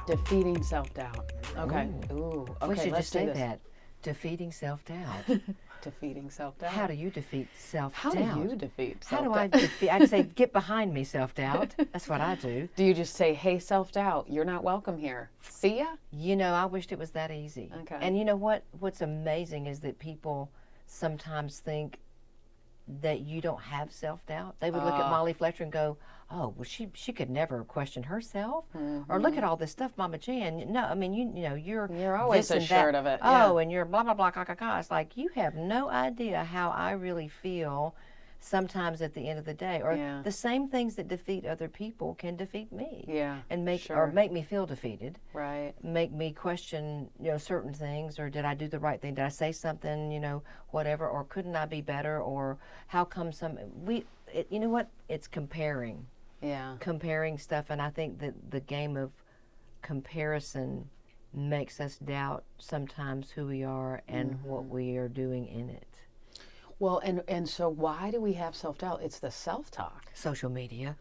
Defeating self-doubt. Okay. Ooh. Okay. We should let's just do say this. that. Defeating self-doubt. Defeating self-doubt. How do you defeat How self-doubt? do you defeat How self-doubt? do I defeat? I'd say, get behind me, self-doubt. That's what I do. Do you just say, hey, self-doubt, you're not welcome here. See ya? You know, I wished it was that easy. Okay. And you know what? What's amazing is that people sometimes think that you don't have self-doubt. They would look at Molly Fletcher and go, oh, well, she could never question herself. Or look at all this stuff, Mama Jan. No, I mean, you know, you're always this and assured that. of it. Oh, and you're blah, blah, blah, blah, blah, blah. It's like, you have no idea how I really feel sometimes at the end of the day. Or the same things that defeat other people can defeat me. Yeah. And make sure. or make me feel defeated. Right. Make me question, you know, certain things, or did I do the right thing? Did I say something, you know, whatever, or couldn't I be better, or how come you know what? It's comparing. Yeah. Comparing stuff, and I think that the game of comparison makes us doubt sometimes who we are and what we are doing in it. Well, and so why do we have self-doubt? It's the self-talk. Social media.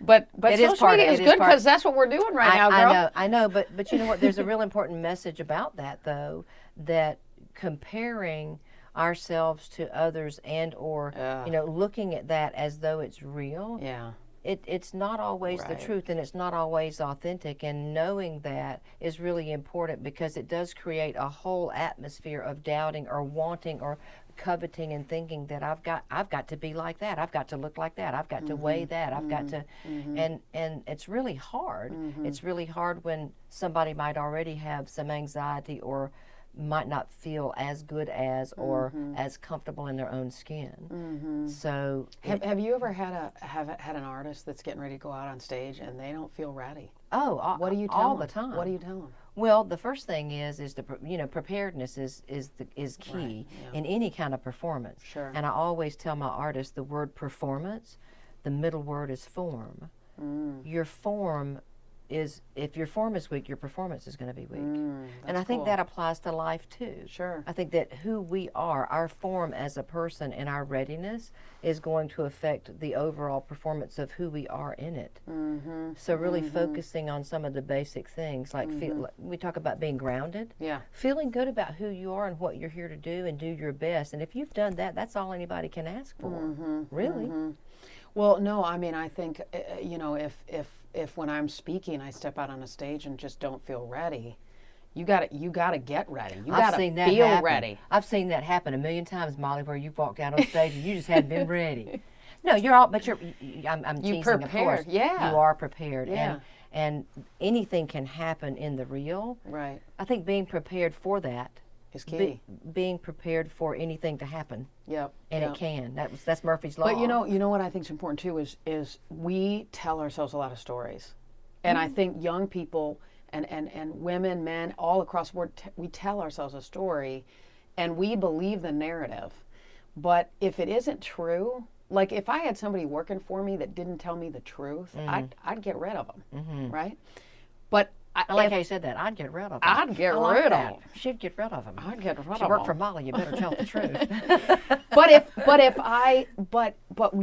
But It is social media is good part- because that's what we're doing right now, girl. I know, but you know what? There's a real important message about that, though, that comparing ourselves to others and or you know, looking at that as though it's real. Yeah. It's not always the Right. truth, and it's not always authentic, and knowing that is really important because it does create a whole atmosphere of doubting or wanting or coveting and thinking that I've got to be like that, I've got to look like that, I've got to weigh that, I've got to and it's really hard. It's really hard when somebody might already have some anxiety or might not feel as good as or as comfortable in their own skin. So Have you ever had an artist that's getting ready to go out on stage and they don't feel ready? What do you tell all them? the time? What do you tell them? Well, the first thing is preparedness is key Right, yeah. in any kind of performance. Sure. And I always tell my artists the word performance, the middle word is form. Your form is, if your form is weak, your performance is going to be weak. And I think that applies to life too. Sure. I think that who we are, our form as a person and our readiness is going to affect the overall performance of who we are in it. So really focusing on some of the basic things, like we talk about being grounded. Yeah. Feeling good about who you are and what you're here to do and do your best. And if you've done that, that's all anybody can ask for, really. Well, no, I mean, I think, you know, if when I'm speaking, I step out on a stage and just don't feel ready, you gotta get ready. You gotta feel ready. I've seen that happen a million times, Molly, where you've walked out on stage and you just hadn't been ready. No, I'm teasing, prepared, of course. yeah. You are prepared. Yeah. And anything can happen in the real. Right. I think being prepared for that Is key. being prepared for anything to happen. Yep. And yep. it can. That's Murphy's Law. But you know what I think is important too is we tell ourselves a lot of stories, and I think young people and women, men, all across the board, we tell ourselves a story, and we believe the narrative. But if it isn't true, like if I had somebody working for me that didn't tell me the truth, I'd get rid of them, right? But I like how you said that. I'd get rid of them. I'd get rid of them. She'd get rid of them. I'd get rid of She worked for them. Molly. You better tell the truth. But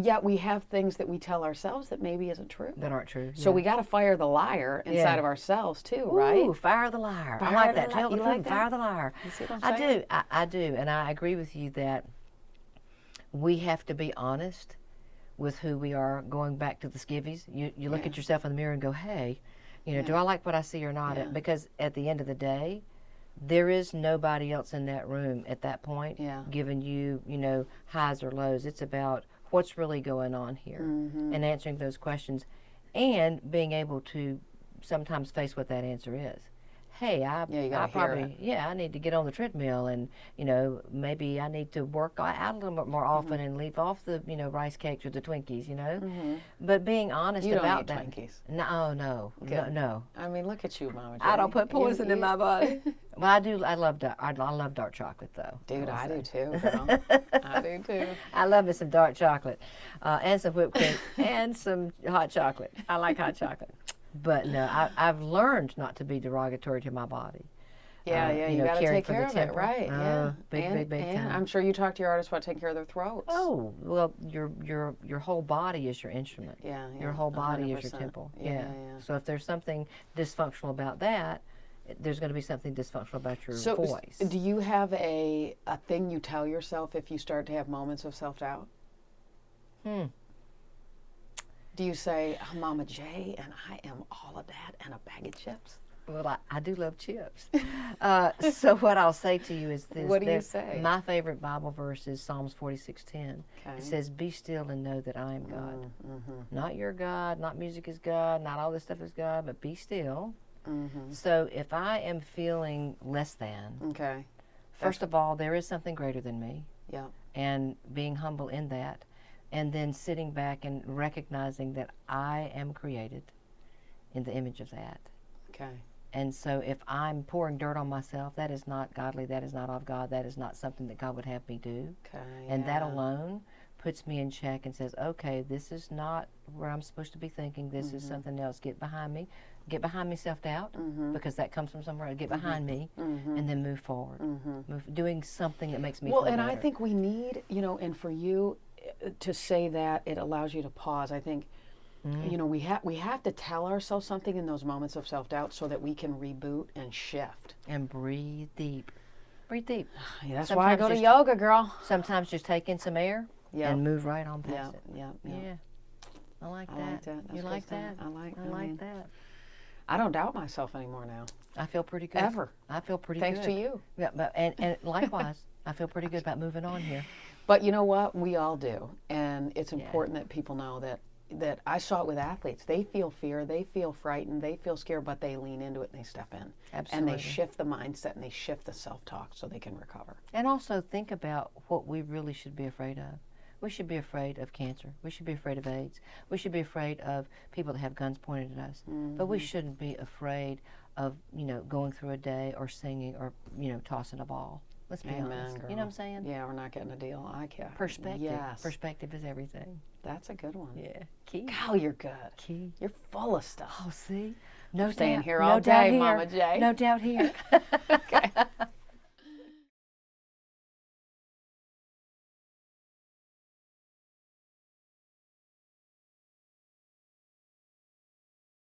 yet we have things that we tell ourselves that maybe isn't true. That aren't true. So we got to fire the liar inside of ourselves too, right? Ooh, fire the liar. I Fire like the that. li- Tell the you truth. like that? Fire the liar. You see what I'm saying? I do, and I agree with you that we have to be honest with who we are. Going back to the skivvies, you look at yourself in the mirror and go, hey, you know, do I like what I see or not? Yeah. Because at the end of the day, there is nobody else in that room at that point giving you, you know, highs or lows. It's about what's really going on here and answering those questions and being able to sometimes face what that answer is. Hey, I need to get on the treadmill, and you know, maybe I need to work out a little bit more often and leave off the, you know, rice cakes or the Twinkies, you know. But being honest You don't about eat that. Twinkies. No. I mean, look at you, Mama. I don't put Jenny. poison in my body. Well, I do. I love dark chocolate, though. Dude, I do too, girl. I do too. I love me some dark chocolate, and some whipped cream, and some hot chocolate. I like hot chocolate. But no, I've learned not to be derogatory to my body. Yeah, you got to caring take for care the of temper. it, right? Yeah, Big and time. I'm sure you talk to your artists about taking care of their throats. Oh, well, your whole body is your instrument. Yeah, Your whole body is your 100%. temple. Yeah. So if there's something dysfunctional about that, there's going to be something dysfunctional about your So, voice. do you have a thing you tell yourself if you start to have moments of self-doubt? Do you say, I'm Mama J, and I am all of that and a bag of chips? Well, I do love chips. So what I'll say to you is this. What do you say? My favorite Bible verse is Psalms 46:10. Okay. It says, be still and know that I am God. Mm-hmm. Not your God, not music is God, not all this stuff is God, but be still. Mm-hmm. So if I am feeling less than, Okay. first of all, there is something greater than me. Yeah. And being humble in that. And then sitting back and recognizing that I am created in the image of that. Okay. And so if I'm pouring dirt on myself, that is not godly, that is not of God, that is not something that God would have me do. Okay. And that alone puts me in check and says, okay, this is not where I'm supposed to be thinking, this is something else. Get behind me, self-doubt, because that comes from somewhere. Get behind me, and then move forward. Doing something that makes me feel and better. I think we need, and for you to say that, it allows you to pause. I think, we have to tell ourselves something in those moments of self-doubt so that we can reboot and shift. And breathe deep. Breathe deep. Yeah, that's why I go to yoga, girl. Sometimes just take in some air and move right on Yeah, past it. yeah. I like that. I like that. That's You good like stuff. that? I like that. I don't doubt myself anymore now. I feel pretty good. Ever. I feel pretty Thanks good. to you. Yeah, and likewise, I feel pretty good about moving on here. But you know what? We all do. And it's important that people know that I saw it with athletes. They feel fear, they feel frightened, they feel scared, but they lean into it and they step in. Absolutely. And they shift the mindset and they shift the self-talk so they can recover. And also think about what we really should be afraid of. We should be afraid of cancer. We should be afraid of AIDS. We should be afraid of people that have guns pointed at us. But we shouldn't be afraid of, going through a day or singing or, tossing a ball. Let's be honest. Girl. You know what I'm saying? Yeah, we're not getting a deal. I can't. Perspective. Yes. Perspective is everything. That's a good one. Yeah. Key. Wow, you're good. Key. You're full of stuff. Oh, see? No Staying doubt. here all No doubt day, here. Mama J. No doubt here. Okay.